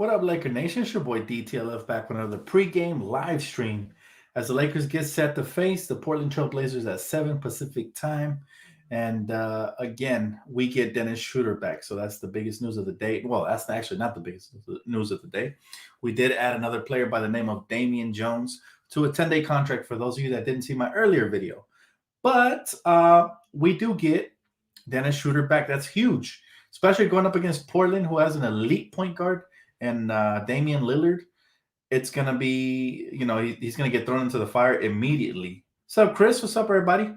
What up, Laker Nation? It's your boy DTLF back with another pregame live stream as the Lakers get set to face the Portland Trail Blazers at 7 Pacific time. And again, we get Dennis Schroeder back. So that's the biggest news of the day. Well, that's actually not the biggest news of the day. We did add another player by the name of Damian Jones to a 10-day contract for those of you that didn't see my earlier video. But we do get Dennis Schroeder back. That's huge, especially going up against Portland, who has an elite point guard and Damian Lillard. It's going to be, he's going to get thrown into the fire immediately. What's up, Chris? What's up, everybody?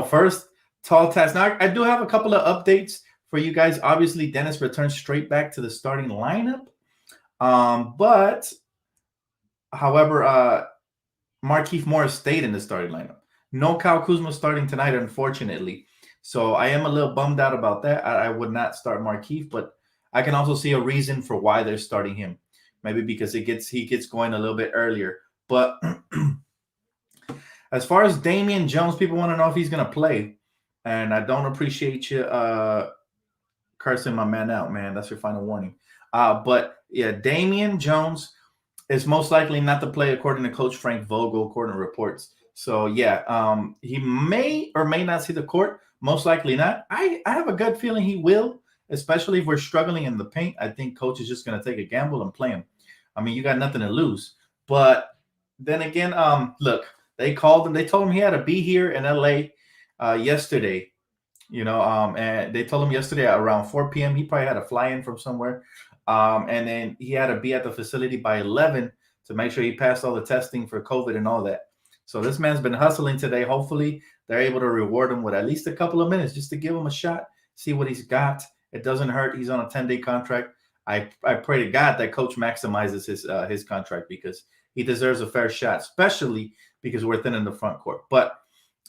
First, tall task. Now, I do have a couple of updates for you guys. Obviously, Dennis returns straight back to the starting lineup. However, Markieff Morris stayed in the starting lineup. No Kyle Kuzma starting tonight, unfortunately. So I am a little bummed out about that. I would not start Markieff, but I can also see a reason for why they're starting him. Maybe because he gets going a little bit earlier. But as far as Damian Jones, people want to know if he's going to play. And I don't appreciate you cursing my man out, man. That's your final warning. But yeah, Damian Jones is most likely not to play according to Coach Frank Vogel, according to reports. So yeah, he may or may not see the court. Most likely not. I have a gut feeling he will. Especially if we're struggling in the paint, I think coach is just going to take a gamble and play him. I mean, you got nothing to lose. But then again, look, they called him. They told him he had to be here in L.A. Yesterday, and they told him yesterday around 4 p.m. He probably had to fly in from somewhere. And then he had to be at the facility by 11 to make sure he passed all the testing for COVID and all that. So this man's been hustling today. Hopefully they're able to reward him with at least a couple of minutes just to give him a shot, see what he's got. It doesn't hurt. He's on a 10-day contract. I pray to God that coach maximizes his contract because he deserves a fair shot, especially because we're thin in the front court. But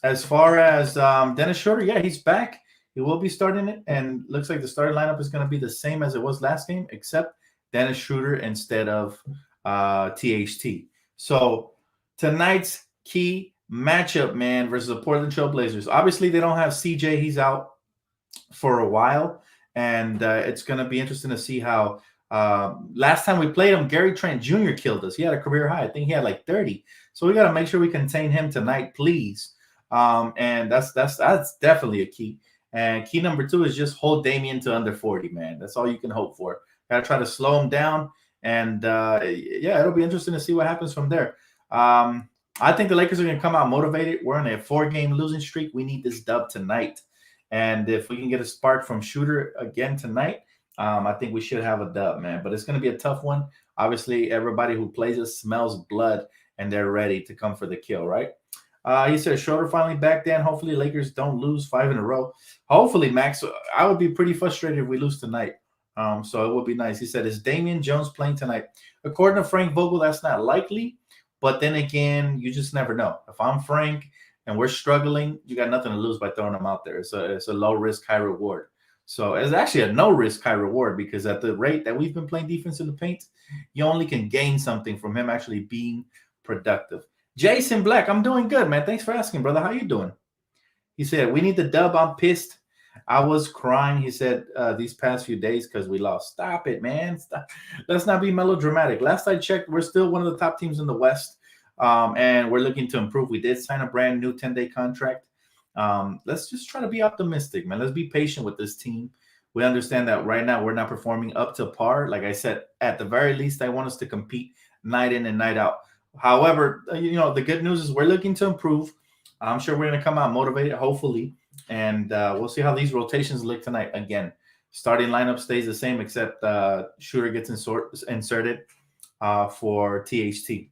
as far as Dennis Schroeder, yeah, he's back. He will be starting it, and looks like the starting lineup is going to be the same as it was last game, except Dennis Schroeder instead of THT. So tonight's key matchup, man, versus the Portland Trail Blazers. Obviously, they don't have CJ. He's out for a while. And it's going to be interesting to see how last time we played him, Gary Trent Jr. killed us. He had a career high. I think he had like 30. So we got to make sure we contain him tonight, please. And that's definitely a key. And key number 2 is just hold Damian to under 40, man. That's all you can hope for. Got to try to slow him down. And, yeah, it'll be interesting to see what happens from there. I think the Lakers are going to come out motivated. We're on a 4-game losing streak. We need this dub tonight. And if we can get a spark from Shooter again tonight, I think we should have a dub, man. But it's going to be a tough one. Obviously, everybody who plays us smells blood, and they're ready to come for the kill, right? He said, Schroeder finally back, Dan. Hopefully, Lakers don't lose 5 in a row. Hopefully, Max. I would be pretty frustrated if we lose tonight. So it would be nice. He said, is Damian Jones playing tonight? According to Frank Vogel, that's not likely. But then again, you just never know. If I'm Frank and we're struggling, you got nothing to lose by throwing them out there. It's a low risk, high reward. So it's actually a no risk, high reward because at the rate that we've been playing defense in the paint, you only can gain something from him actually being productive. Jason Black, I'm doing good, man. Thanks for asking, brother. How you doing? He said, we need the dub. I'm pissed. I was crying, he said, these past few days because we lost. Stop it, man. Stop. Let's not be melodramatic. Last I checked, we're still one of the top teams in the West. And we're looking to improve. We did sign a brand new 10-day contract. Let's just try to be optimistic, man. Let's be patient with this team. We understand that right now we're not performing up to par. Like I said, at the very least, I want us to compete night in and night out. However, the good news is we're looking to improve. I'm sure we're going to come out motivated, hopefully. And we'll see how these rotations look tonight. Again, starting lineup stays the same except Shooter gets inserted for THT.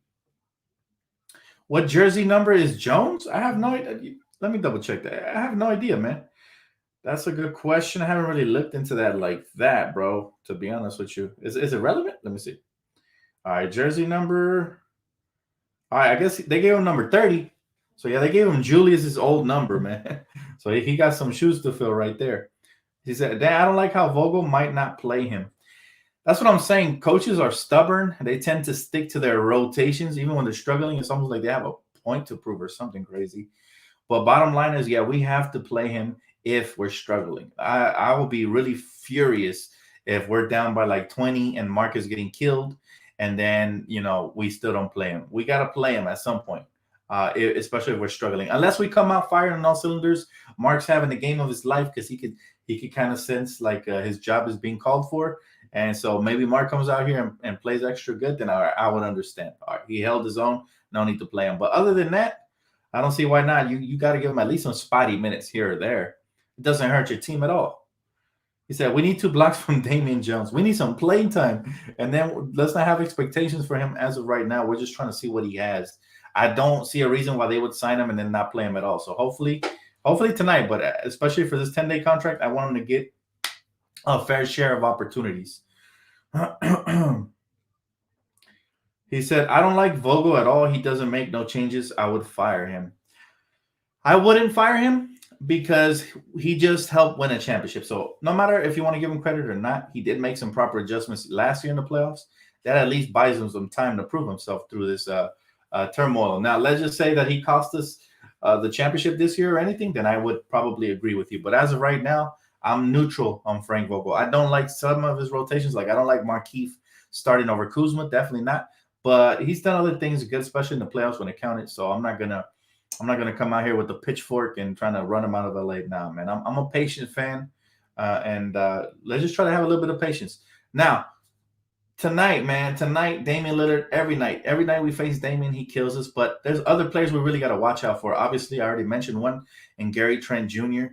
What jersey number is Jones? I have no idea. Let me double check that. I have no idea, man. That's a good question. I haven't really looked into that like that, bro, to be honest with you. Is it relevant? Let me see. All right, jersey number. All right, I guess they gave him number 30. So, yeah, they gave him Julius's old number, man. So he got some shoes to fill right there. He said, Dan, I don't like how Vogel might not play him. That's what I'm saying. Coaches are stubborn. They tend to stick to their rotations. Even when they're struggling, it's almost like they have a point to prove or something crazy. But bottom line is, yeah, we have to play him if we're struggling. I will be really furious if we're down by like 20 and Mark is getting killed, and then we still don't play him. We got to play him at some point, especially if we're struggling. Unless we come out firing on all cylinders, Mark's having the game of his life because he could kind of sense like his job is being called for. And so maybe Mark comes out here and plays extra good, then I would understand. All right, he held his own, no need to play him. But other than that, I don't see why not. You got to give him at least some spotty minutes here or there. It doesn't hurt your team at all. He said, we need 2 blocks from Damian Jones. We need some playing time. And then let's not have expectations for him as of right now. We're just trying to see what he has. I don't see a reason why they would sign him and then not play him at all. So hopefully tonight, but especially for this 10-day contract, I want him to get a fair share of opportunities. He said, I don't like Vogel at all. He doesn't make no changes. I would fire him. I wouldn't fire him because he just helped win a championship. So no matter if you want to give him credit or not, he did make some proper adjustments last year in the playoffs. That at least buys him some time to prove himself through this turmoil. Now, let's just say that he cost us the championship this year or anything, then I would probably agree with you. But as of right now, I'm neutral on Frank Vogel. I don't like some of his rotations. Like I don't like Markieff starting over Kuzma. Definitely not. But he's done other things good, especially in the playoffs when it counted. So I'm not gonna come out here with the pitchfork and trying to run him out of LA now, man. I'm a patient fan, and let's just try to have a little bit of patience. Now, tonight, Damian Lillard, every night we face Damian, he kills us. But there's other players we really got to watch out for. Obviously, I already mentioned one, in Gary Trent Jr.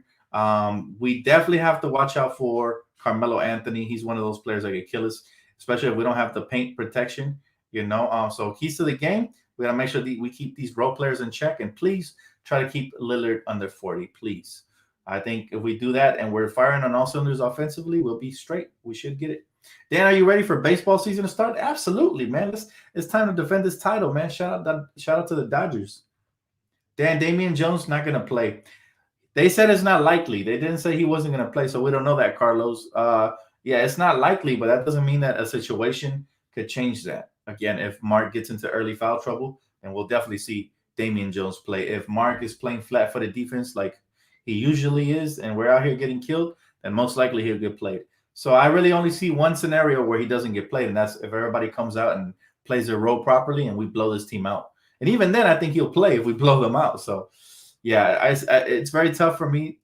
We definitely have to watch out for Carmelo Anthony. He's one of those players that could kill us, especially if we don't have the paint protection. So keys to the game. We got to make sure that we keep these role players in check, and please try to keep Lillard under 40, please. I think if we do that and we're firing on all cylinders offensively, we'll be straight. We should get it. Dan, are you ready for baseball season to start? Absolutely, man. It's time to defend this title, man. Shout out to the Dodgers. Dan, Damian Jones not going to play. They said it's not likely. They didn't say he wasn't going to play, so we don't know that, Carlos. Yeah, it's not likely, but that doesn't mean that a situation could change that. Again, if Mark gets into early foul trouble, then we'll definitely see Damian Jones play. If Mark is playing flat-footed defense like he usually is, and we're out here getting killed, then most likely he'll get played. So I really only see one scenario where he doesn't get played, and that's if everybody comes out and plays their role properly and we blow this team out. And even then, I think he'll play if we blow them out. So, yeah, it's very tough for me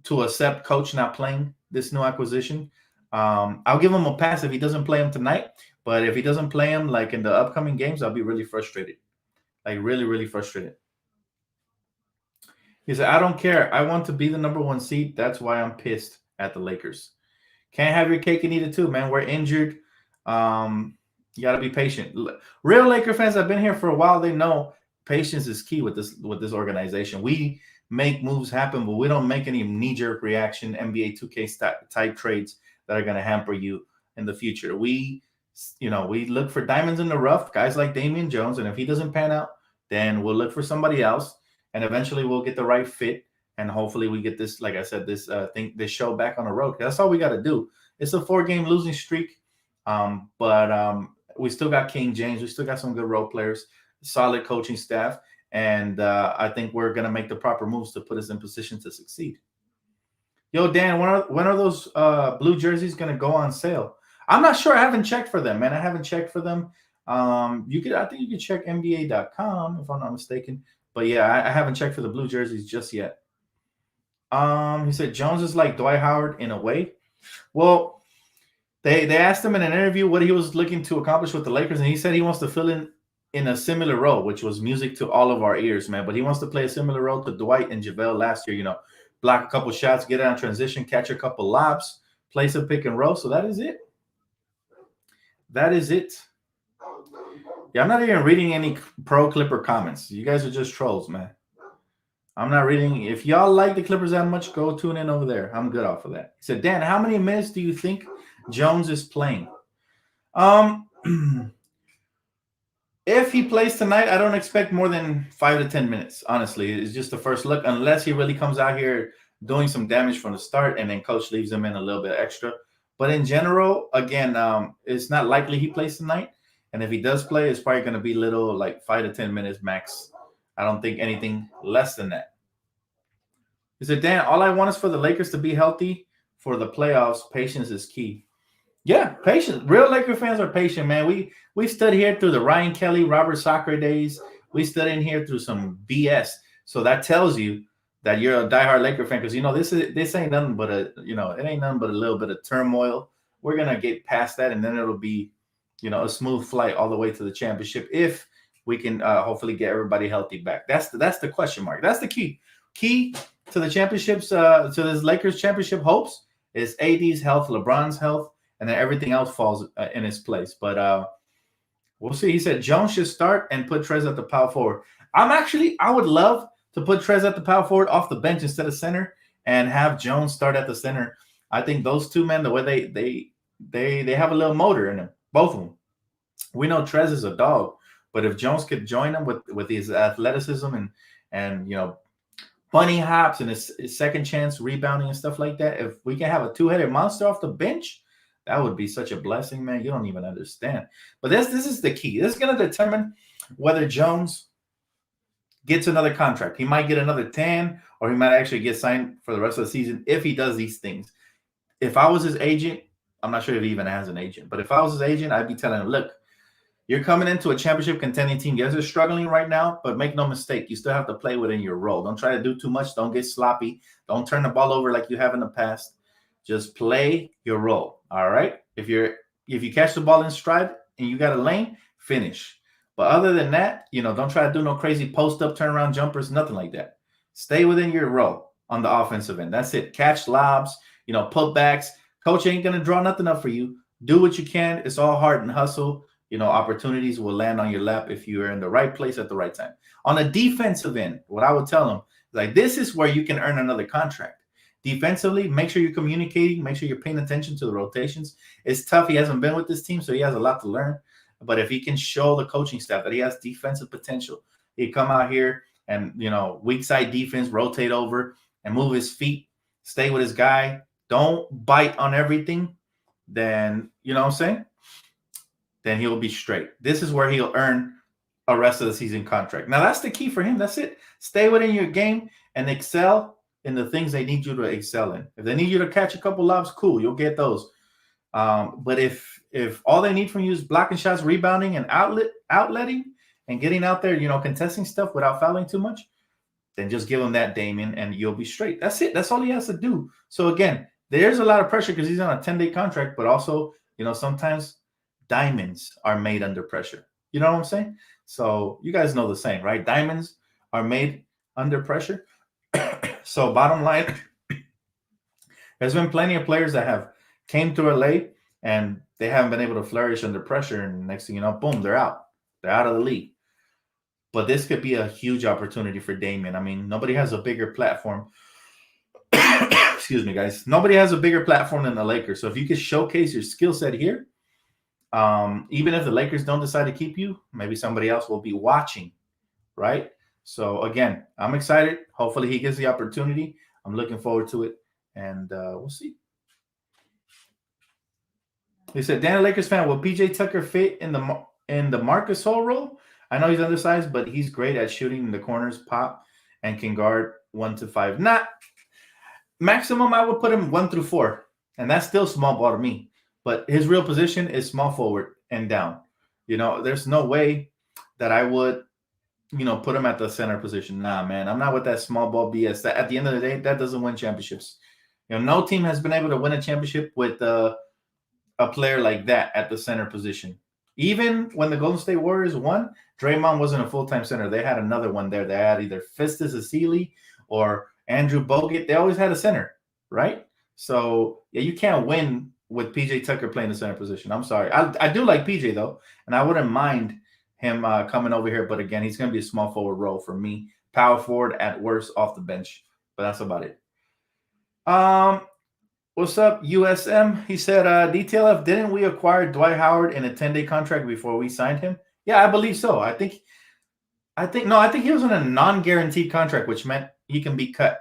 to accept Coach not playing this new acquisition. I'll give him a pass if he doesn't play him tonight. But if he doesn't play him like in the upcoming games, I'll be really frustrated. Like really, really frustrated. He said, I don't care. I want to be the number 1 seed. That's why I'm pissed at the Lakers. Can't have your cake and eat it too, man. We're injured. You got to be patient. Real Laker fans have been here for a while. They know patience is key with this organization. We make moves happen, but we don't make any knee-jerk reaction NBA 2K type trades that are going to hamper you in the future. We look for diamonds in the rough, guys like Damian Jones, and if he doesn't pan out, then we'll look for somebody else, and eventually we'll get the right fit, and hopefully we get this, like I said, this show back on the road. That's all we got to do. It's a 4-game losing streak, but we still got King James. We still got some good role players, solid coaching staff, and I think we're going to make the proper moves to put us in position to succeed. Yo, Dan, when are those blue jerseys going to go on sale? I'm not sure. I haven't checked for them, man. I haven't checked for them. I think you could check NBA.com if I'm not mistaken. But yeah, I haven't checked for the blue jerseys just yet. He said Jones is like Dwight Howard in a way. Well, they asked him in an interview what he was looking to accomplish with the Lakers, and he said he wants to fill in a similar role, which was music to all of our ears, man. But he wants to play a similar role to Dwight and JaVale last year. Block a couple shots, get out in transition, catch a couple lobs, play some pick and roll. So that is it. That is it. Yeah, I'm not even reading any pro Clipper comments. You guys are just trolls, man. I'm not reading. If y'all like the Clippers that much, go tune in over there. I'm good off of that. He said, Dan, how many minutes do you think Jones is playing? If he plays tonight, I don't expect more than 5 to 10 minutes. Honestly, it's just the first look, unless he really comes out here doing some damage from the start and then coach leaves him in a little bit extra. But in general, again, it's not likely he plays tonight. And if he does play, it's probably going to be little like 5 to 10 minutes max. I don't think anything less than that. He said, Dan, all I want is for the Lakers to be healthy for the playoffs. Patience is key. Yeah, patient. Real Laker fans are patient, man. We stood here through the Ryan Kelly, Robert Sacre days. We stood in here through some BS. So that tells you that you're a diehard Laker fan, because this ain't nothing but it ain't nothing but a little bit of turmoil. We're gonna get past that, and then it'll be a smooth flight all the way to the championship if we can hopefully get everybody healthy back. That's the question mark. That's the key to the championships, to this Lakers championship hopes, is AD's health, LeBron's health, and then everything else falls in its place. But we'll see. He said Jones should start and put Trez at the power forward. I would love to put Trez at the power forward off the bench instead of center, and have Jones start at the center. I think those two men, the way they have a little motor in them, both of them. We know Trez is a dog, but if Jones could join him with his athleticism and bunny hops and his second chance rebounding and stuff like that, if we can have a two-headed monster off the bench, that would be such a blessing, man. You don't even understand. But this is the key. This is going to determine whether Jones gets another contract. He might get another 10, or he might actually get signed for the rest of the season if he does these things. If I was his agent, I'm not sure if he even has an agent, but if I was his agent, I'd be telling him, look, you're coming into a championship contending team. Yes, they're struggling right now, but make no mistake, you still have to play within your role. Don't try to do too much. Don't get sloppy. Don't turn the ball over like you have in the past. Just play your role. All right. If you catch the ball in stride and you got a lane, finish. But other than that, don't try to do no crazy post up, turnaround jumpers, nothing like that. Stay within your role on the offensive end. That's it. Catch lobs, putbacks. Coach ain't gonna draw nothing up for you. Do what you can. It's all heart and hustle. Opportunities will land on your lap if you are in the right place at the right time. On the defensive end, what I would tell them, like, this is where you can earn another contract. Defensively, make sure you're communicating, make sure you're paying attention to the rotations. It's tough. He hasn't been with this team, so he has a lot to learn. But if he can show the coaching staff that he has defensive potential, he come out here and, weak side defense, rotate over and move his feet, stay with his guy, don't bite on everything, then, you know what I'm saying? Then he'll be straight. This is where he'll earn a rest of the season contract. Now, that's the key for him. That's it. Stay within your game and excel in the things they need you to excel in. If they need you to catch a couple lobs, cool, you'll get those. But if all they need from you is blocking shots, rebounding, and outletting, and getting out there, contesting stuff without fouling too much, then just give him that, Damian, and you'll be straight. That's it. That's all he has to do. So again, there's a lot of pressure because he's on a 10-day contract, but also, sometimes diamonds are made under pressure. You know what I'm saying? So you guys know the saying, right? Diamonds are made under pressure. So bottom line, there's been plenty of players that have came to LA and they haven't been able to flourish under pressure. And next thing you know, boom, they're out. They're out of the league. But this could be a huge opportunity for Damian. I mean, nobody has a bigger platform. Excuse me, guys. Nobody has a bigger platform than the Lakers. So if you could showcase your skill set here, even if the Lakers don't decide to keep you, maybe somebody else will be watching, right? So again, I'm excited. Hopefully he gets the opportunity. I'm looking forward to it, and we'll see. He said, Dan, Lakers fan, will PJ Tucker fit in the Marcus Gasol role? I know he's undersized, but he's great at shooting in the corners, pop, and can guard 1 to 5. Not maximum, I would put him 1 through 4, and that's still small ball to me. But his real position is small forward and down. There's no way that I would, put him at the center position. Nah, man, I'm not with that small ball BS. That at the end of the day, that doesn't win championships. No team has been able to win a championship with a player like that at the center position. Even when the Golden State Warriors won, Draymond wasn't a full-time center. They had another one there. They had either Festus Ezeli or Andrew Bogut. They always had a center, right? So, yeah, you can't win with PJ Tucker playing the center position. I'm sorry. I do like PJ, though, and I wouldn't mind him coming over here. But, again, he's going to be a small forward role for me. Power forward at worst off the bench. But that's about it. What's up, USM? He said, DTLF, didn't we acquire Dwight Howard in a 10-day contract before we signed him? Yeah, I believe so. I think he was in a non-guaranteed contract, which meant he can be cut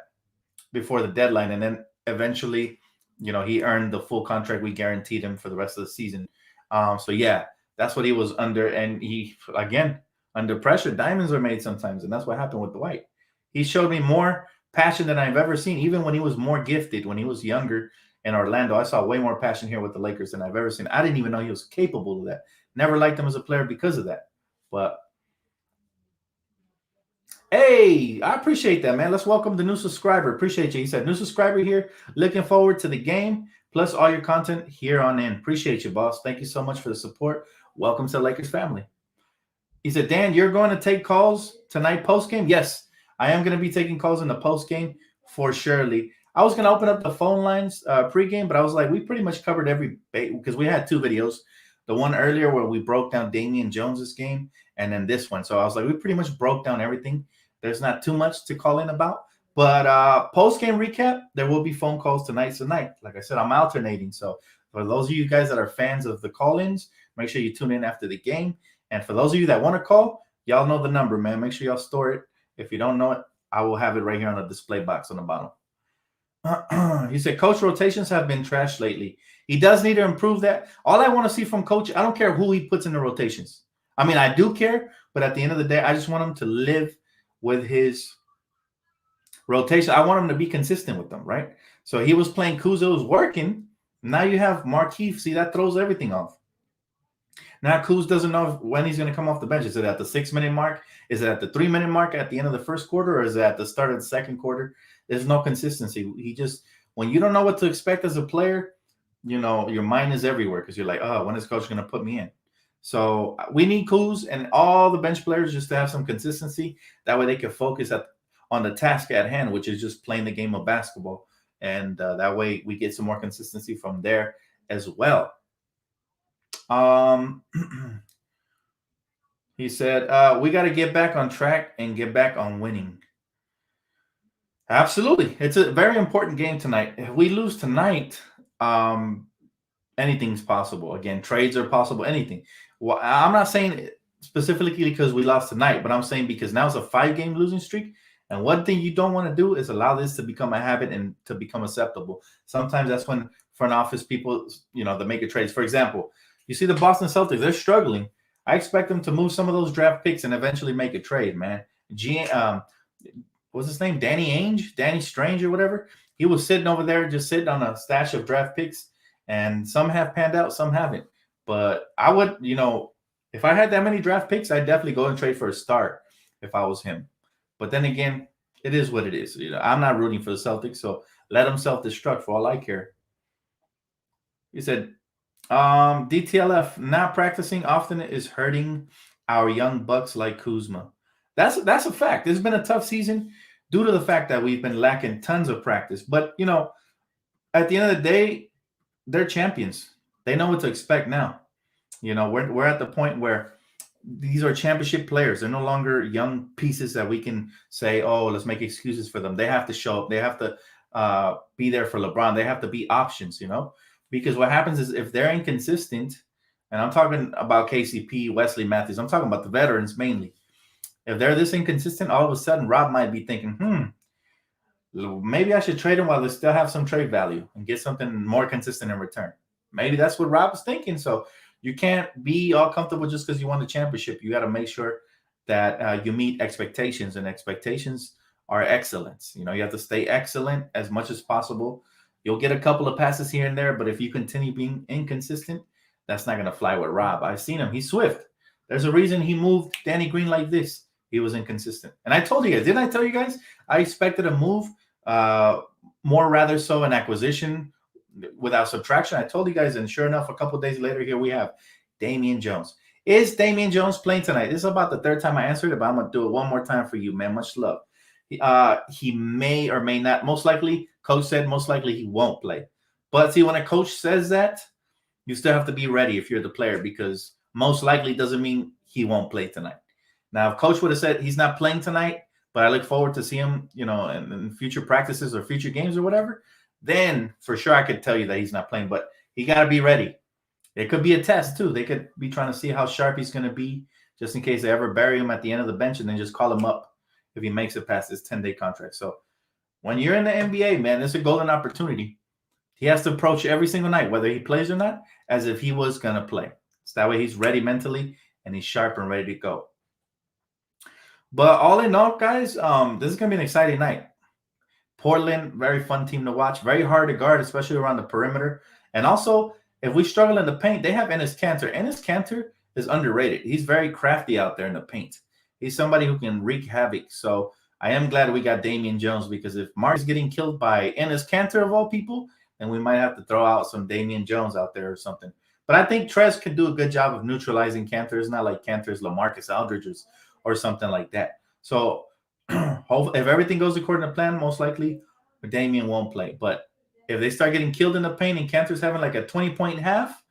before the deadline. And then eventually, he earned the full contract. We guaranteed him for the rest of the season. So yeah, that's what he was under. And he, again, under pressure, diamonds are made sometimes. And that's what happened with Dwight. He showed me more passion than I've ever seen, even when he was more gifted, when he was younger. in Orlando. I saw way more passion here with the Lakers than I've ever seen. I didn't even know he was capable of that. Never liked him as a player because of that. But hey, I appreciate that, man. Let's welcome the new subscriber. Appreciate you. He said, new subscriber here. Looking forward to the game, plus all your content here on in. Appreciate you, boss. Thank you so much for the support. Welcome to the Lakers family. He said, Dan, you're going to take calls tonight post-game? Yes, I am going to be taking calls in the post-game for surely. I was going to open up the phone lines pre-game, but I was like, we pretty much covered every bait because we had two videos. The one earlier where we broke down Damian Jones's game, and then this one. So I was like, we pretty much broke down everything. There's not too much to call in about. But post-game recap, there will be phone calls tonight. Like I said, I'm alternating. So for those of you guys that are fans of the call-ins, make sure you tune in after the game. And for those of you that want to call, y'all know the number, man. Make sure y'all store it. If you don't know it, I will have it right here on the display box on the bottom. He said, Coach, rotations have been trash lately. He does need to improve that. All I want to see from Coach, I don't care who he puts in the rotations. I mean, I do care, but at the end of the day, I just want him to live with his rotation. I want him to be consistent with them, right? So he was playing Kuzma, it was working. Now you have Markieff. See, that throws everything off. Now Kuz doesn't know when he's going to come off the bench. Is it at the 6-minute mark? Is it at the 3-minute mark at the end of the first quarter? Or is it at the start of the second quarter? There's no consistency. He just, when you don't know what to expect as a player, you know, your mind is everywhere because you're like, oh, when is coach going to put me in? So we need Kuz and all the bench players just to have some consistency. That way they can focus on the task at hand, which is just playing the game of basketball. And that way we get some more consistency from there as well. He said, we got to get back on track and get back on winning. Absolutely. It's a very important game tonight. If we lose tonight, anything's possible. Again, trades are possible, anything. Well, I'm not saying specifically because we lost tonight, but I'm saying because now it's a 5-game losing streak. And one thing you don't want to do is allow this to become a habit and to become acceptable. Sometimes that's when front office people, you know, they make a trades. For example, you see the Boston Celtics, they're struggling. I expect them to move some of those draft picks and eventually make a trade, man. What's his name? Danny Strange or whatever. He was sitting over there, just sitting on a stash of draft picks, and some have panned out, some haven't. But I would, you know, if I had that many draft picks, I'd definitely go and trade for a start if I was him. But then again, it is what it is. You know, I'm not rooting for the Celtics, so let them self-destruct for all I care. He said, DTLF not practicing often is hurting our young bucks like Kuzma. That's a fact. It's been a tough season due to the fact that we've been lacking tons of practice. But, you know, at the end of the day, they're champions. They know what to expect now. You know, we're at the point where these are championship players. They're no longer young pieces that we can say, oh, let's make excuses for them. They have to show up. They have to be there for LeBron. They have to be options, you know, because what happens is if they're inconsistent, and I'm talking about KCP, Wesley Matthews, I'm talking about the veterans mainly. If they're this inconsistent, all of a sudden Rob might be thinking, maybe I should trade him while they still have some trade value and get something more consistent in return. Maybe that's what Rob is thinking. So you can't be all comfortable just because you won the championship. You got to make sure that you meet expectations, and expectations are excellence. You know, you have to stay excellent as much as possible. You'll get a couple of passes here and there, but if you continue being inconsistent, that's not going to fly with Rob. I've seen him. He's swift. There's a reason he moved Danny Green like this. He was inconsistent. And I told you guys, didn't I tell you guys? I expected a move, more rather so an acquisition without subtraction. I told you guys, and sure enough, a couple of days later, here we have Damian Jones. Is Damian Jones playing tonight? This is about the third time I answered it, but I'm going to do it one more time for you, man. Much love. He may or may not. Most likely, coach said most likely he won't play. But see, when a coach says that, you still have to be ready if you're the player, because most likely doesn't mean he won't play tonight. Now, if coach would have said he's not playing tonight, but I look forward to see him, you know, in future practices or future games or whatever, then for sure I could tell you that he's not playing. But he got to be ready. It could be a test too. They could be trying to see how sharp he's going to be, just in case they ever bury him at the end of the bench and then just call him up if he makes it past his 10-day contract. So when you're in the NBA, man, it's a golden opportunity. He has to approach every single night, whether he plays or not, as if he was going to play. So that way he's ready mentally and he's sharp and ready to go. But all in all, guys, this is going to be an exciting night. Portland, very fun team to watch. Very hard to guard, especially around the perimeter. And also, if we struggle in the paint, they have Enes Kanter. Enes Kanter is underrated. He's very crafty out there in the paint. He's somebody who can wreak havoc. So I am glad we got Damian Jones, because if Mark is getting killed by Enes Kanter of all people, then we might have to throw out some Damian Jones out there or something. But I think Trez could do a good job of neutralizing Kanter. It's not like Kanter's LaMarcus Aldridge or something like that. So if everything goes according to plan, most likely Damian won't play. But if they start getting killed in the paint and Kanter's having like a 20-point half,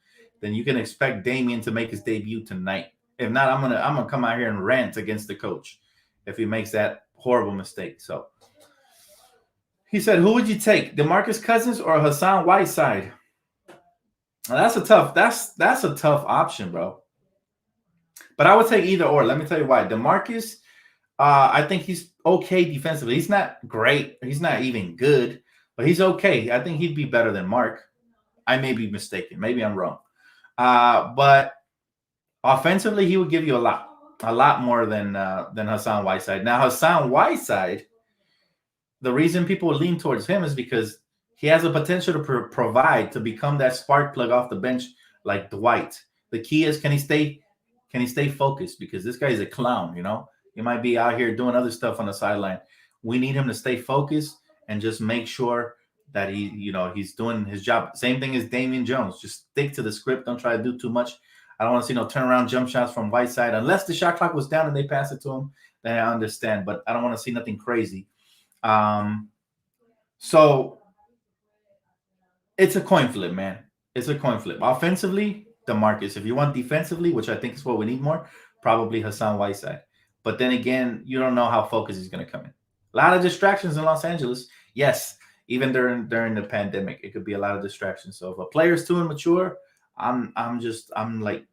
then you can expect Damian to make his debut tonight. If not, I'm gonna come out here and rant against the coach if he makes that horrible mistake. So he said, who would you take, DeMarcus Cousins or Hassan Whiteside? Now, that's a tough option, bro. But I would take either or. Let me tell you why. DeMarcus, I think he's okay defensively. He's not great. He's not even good, but he's okay. I think he'd be better than Mark. I may be mistaken. Maybe I'm wrong. But offensively, he would give you a lot more than Hassan Whiteside. Now, Hassan Whiteside, the reason people lean towards him is because he has the potential to provide, to become that spark plug off the bench like Dwight. The key is, can he stay focused? Because this guy is a clown, you know. He might be out here doing other stuff on the sideline. We need him to stay focused and just make sure that he's doing his job. Same thing as Damian Jones. Just stick to the script. Don't try to do too much. I don't want to see no turnaround jump shots from Whiteside. Unless the shot clock was down and they pass it to him, then I understand. But I don't want to see nothing crazy. So it's a coin flip, man. It's a coin flip. Offensively, DeMarcus. If you want defensively, which I think is what we need more, probably Hassan Whiteside. But then again, you don't know how focused he's going to come in. A lot of distractions in Los Angeles. Yes, even during the pandemic, it could be a lot of distractions. So if a player's too immature, I'm like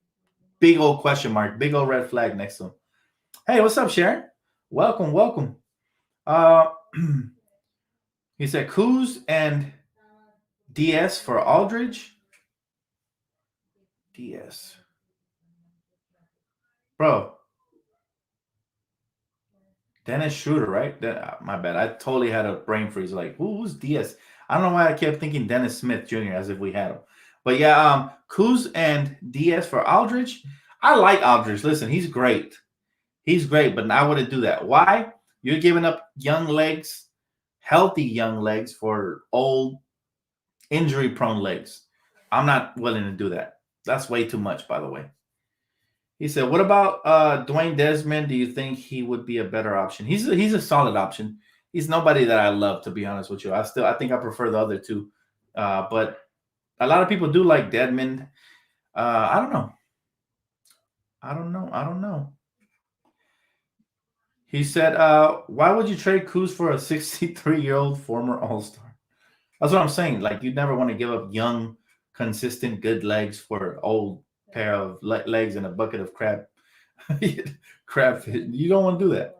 big old question mark, big old red flag next to him. Hey, what's up, Sharon? Welcome. He said Kuz and DS for Aldridge. DS. Bro. Dennis Schroeder, right? My bad. I totally had a brain freeze. Like, who's DS? I don't know why I kept thinking Dennis Smith Jr. as if we had him. But yeah, Kuz and DS for Aldridge. I like Aldridge. Listen, he's great. He's great, but I wouldn't do that. Why? You're giving up young legs, healthy young legs for old, injury-prone legs. I'm not willing to do that. That's way too much, by the way. He said, what about Dwayne Desmond? Do you think he would be a better option? He's a solid option. He's nobody that I love, to be honest with you. I think I prefer the other two. But a lot of people do like Desmond. I don't know. He said, why would you trade Kuz for a 63-year-old former All-Star? That's what I'm saying. Like, you'd never want to give up young, consistent, good legs for old pair of legs and a bucket of crab. You don't want to do that.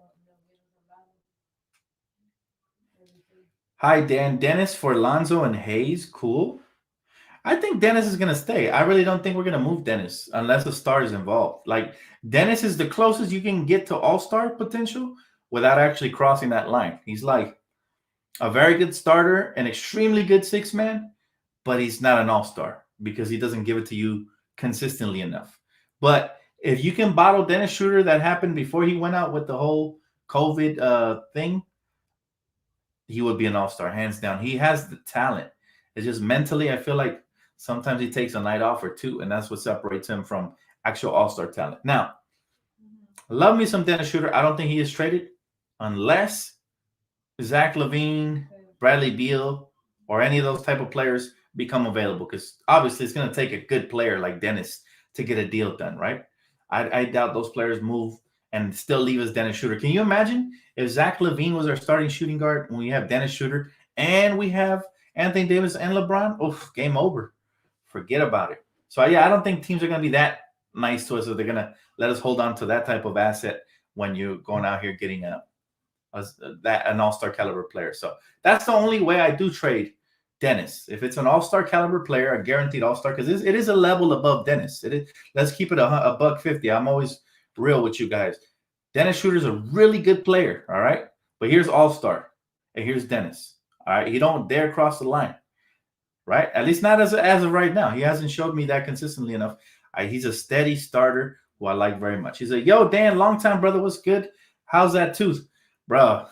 Hi, Dan. Dennis for Lonzo and Hayes. Cool. I think Dennis is going to stay. I really don't think we're going to move Dennis unless a star is involved. Like, Dennis is the closest you can get to all-star potential without actually crossing that line. He's like a very good starter, an extremely good six-man, but he's not an all-star because he doesn't give it to you consistently enough. But if you can bottle Dennis Schroeder, that happened before he went out with the whole COVID thing, he would be an all-star, hands down. He has the talent. It's just mentally, I feel like sometimes he takes a night off or two, and that's what separates him from actual all-star talent. Now, love me some Dennis Schroeder. I don't think he is traded unless Zach LaVine, Bradley Beal, or any of those type of players become available, because obviously it's going to take a good player like Dennis to get a deal done, right? I doubt those players move and still leave us Dennis Schroeder. Can you imagine if Zach LaVine was our starting shooting guard when we have Dennis Schroeder and we have Anthony Davis and LeBron? Oof, game over. Forget about it. So, yeah, I don't think teams are going to be that nice to us if they're going to let us hold on to that type of asset when you're going out here getting an all-star caliber player. So that's the only way I do trade Dennis. If it's an all-star caliber player, a guaranteed all-star, because it is a level above Dennis. Let's keep it a $150. I'm always real with you guys. Dennis Schroeder is a really good player, all right? But here's all-star, and here's Dennis. All right, he don't dare cross the line. Right, at least not as of right now. He hasn't showed me that consistently enough. He's a steady starter who I like very much. He's like, yo, Dan, long time brother, what's good? How's that tooth, bro?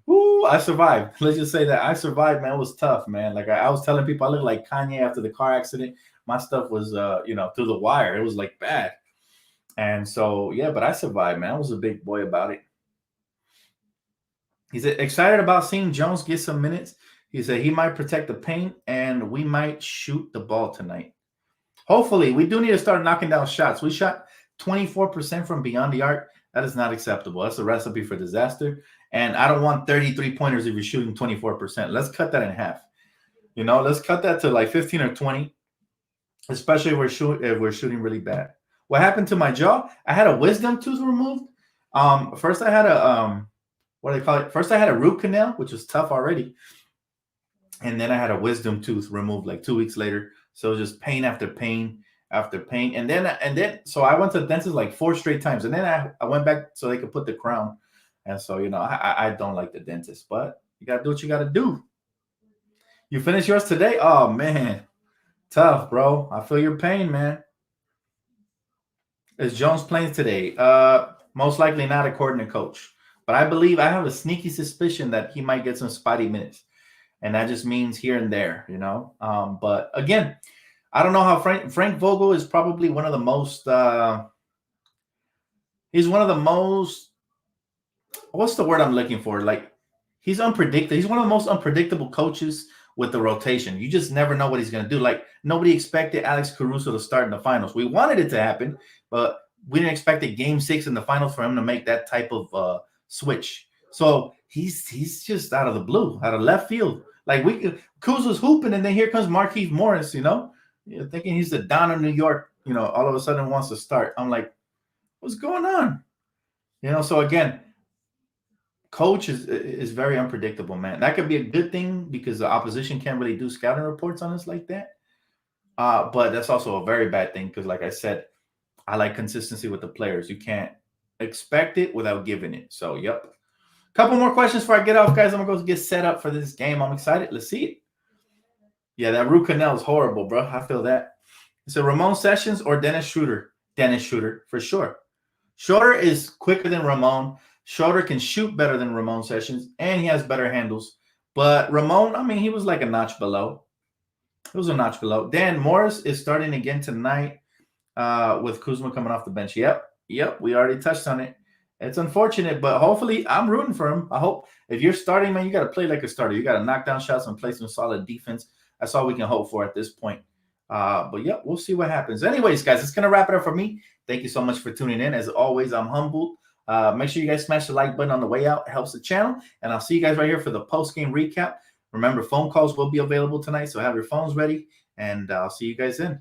Woo, I survived. Let's just say that I survived, man. It was tough, man. Like I was telling people, I look like Kanye after the car accident. My stuff was, through the wire. It was like bad. And so, yeah, but I survived, man. I was a big boy about it. He's excited about seeing Jones get some minutes. He said he might protect the paint and we might shoot the ball tonight. Hopefully, we do need to start knocking down shots. We shot 24% from beyond the arc. That is not acceptable. That's a recipe for disaster. And I don't want 33 pointers if you're shooting 24%. Let's cut that in half. Let's cut that to like 15 or 20, especially if we're shooting really bad. What happened to my jaw? I had a wisdom tooth removed. First I had a what do they call it? First I had a root canal, which was tough already. And then I had a wisdom tooth removed like 2 weeks later. So just pain after pain after pain. And then so I went to the dentist like 4 straight times. And then I went back so they could put the crown. And so, I don't like the dentist, but you got to do what you got to do. You finished yours today? Oh, man. Tough, bro. I feel your pain, man. Is Jones playing today? Most likely not, according to coach. But I have a sneaky suspicion that he might get some spotty minutes. And that just means here and there, But again, I don't know how Frank Vogel is probably one of the most. He's one of the most. What's the word I'm looking for? Like, he's unpredictable. He's one of the most unpredictable coaches with the rotation. You just never know what he's going to do. Like, nobody expected Alex Caruso to start in the finals. We wanted it to happen, but we didn't expect a game 6 in the finals for him to make that type of switch. So he's just out of the blue, out of left field. Like Kuz was hooping, and then here comes Markieff Morris, thinking he's the Don of New York, all of a sudden wants to start. I'm like, what's going on? So again, coach is very unpredictable, man. That could be a good thing because the opposition can't really do scouting reports on us like that. But that's also a very bad thing because, like I said, I like consistency with the players. You can't expect it without giving it. So, yep. Couple more questions before I get off, guys. I'm going to go get set up for this game. I'm excited. Let's see it. Yeah, that root canal is horrible, bro. I feel that. So, Ramon Sessions or Dennis Schroeder? Dennis Schroeder, for sure. Schroeder is quicker than Ramon. Schroeder can shoot better than Ramon Sessions, and he has better handles. But Ramon, he was like a notch below. It was a notch below. Dan Morris is starting again tonight with Kuzma coming off the bench. Yep, we already touched on it. It's unfortunate, but hopefully I'm rooting for him. I hope if you're starting, man, you got to play like a starter. You got to knock down shots and play some solid defense. That's all we can hope for at this point. But, yeah, we'll see what happens. Anyways, guys, it's going to wrap it up for me. Thank you so much for tuning in. As always, I'm humbled. Make sure you guys smash the like button on the way out. It helps the channel. And I'll see you guys right here for the post-game recap. Remember, phone calls will be available tonight, so have your phones ready. And I'll see you guys then.